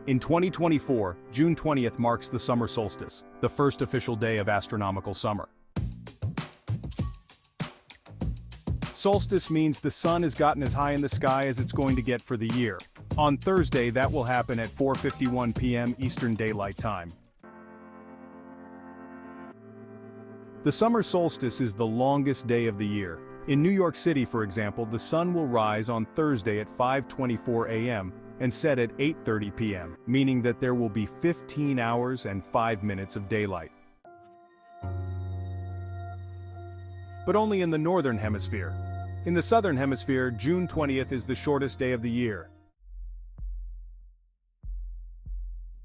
In 2024, June 20th marks the summer solstice, the first official day of astronomical summer. Solstice means the sun has gotten as high in the sky as it's going to get for the year. On Thursday, that will happen at 4:51 p.m. Eastern Daylight Time. The summer solstice is the longest day of the year. In New York City, for example, the sun will rise on Thursday at 5:24 a.m. and set at 8:30 p.m., meaning that there will be 15 hours and 5 minutes of daylight. But only in the northern hemisphere. In the southern hemisphere, June 20th is the shortest day of the year.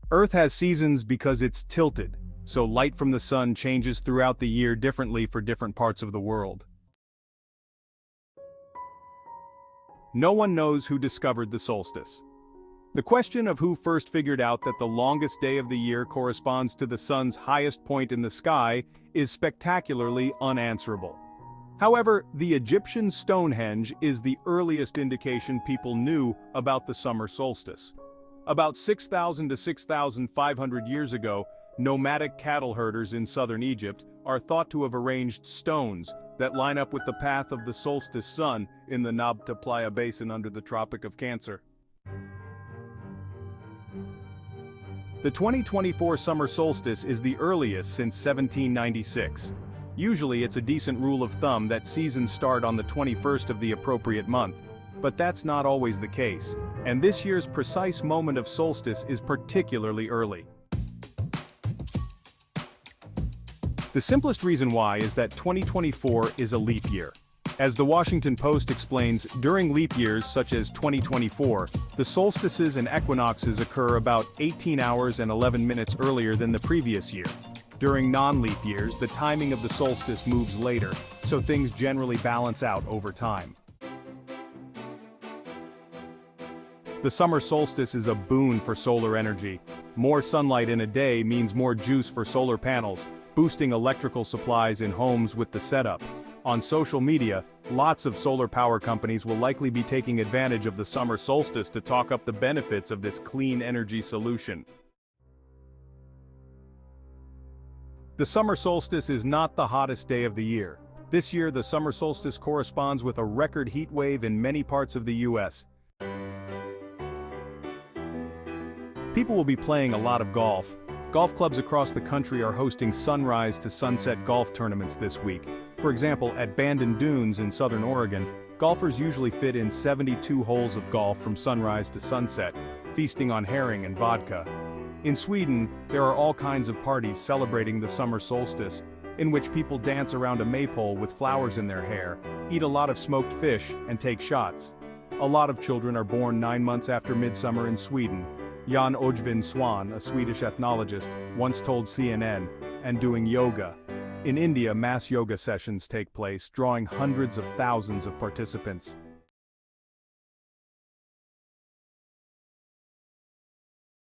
Earth has seasons because it's tilted, so light from the sun changes throughout the year differently for different parts of the world. No one knows who discovered the solstice. The question of who first figured out that the longest day of the year corresponds to the sun's highest point in the sky is spectacularly unanswerable. However, the Egyptian Stonehenge is the earliest indication people knew about the summer solstice. About 6,000 to 6,500 years ago, nomadic cattle herders in southern Egypt are thought to have arranged stones that line up with the path of the solstice sun in the Nabta Playa Basin under the Tropic of Cancer. The 2024 summer solstice is the earliest since 1796. Usually it's a decent rule of thumb that seasons start on the 21st of the appropriate month, but that's not always the case, and this year's precise moment of solstice is particularly early. The simplest reason why is that 2024 is a leap year. As the Washington Post explains, during leap years such as 2024, the solstices and equinoxes occur about 18 hours and 11 minutes earlier than the previous year. During non-leap years, the timing of the solstice moves later, so things generally balance out over time. The summer solstice is a boon for solar energy. More sunlight in a day means more juice for solar panels, boosting electrical supplies in homes with the setup. On social media, lots of solar power companies will likely be taking advantage of the summer solstice to talk up the benefits of this clean energy solution. The summer solstice is not the hottest day of the year. This year, the summer solstice corresponds with a record heat wave in many parts of the US. People will be playing a lot of golf. Golf clubs across the country are hosting sunrise to sunset golf tournaments this week. For example, at Bandon Dunes in southern Oregon, golfers usually fit in 72 holes of golf from sunrise to sunset, feasting on herring and vodka. In Sweden, there are all kinds of parties celebrating the summer solstice, in which people dance around a maypole with flowers in their hair, eat a lot of smoked fish, and take shots. A lot of children are born 9 months after midsummer in Sweden. Jan Ojvind Swan, a Swedish ethnologist, once told CNN, and doing yoga. In India, mass yoga sessions take place, drawing hundreds of thousands of participants.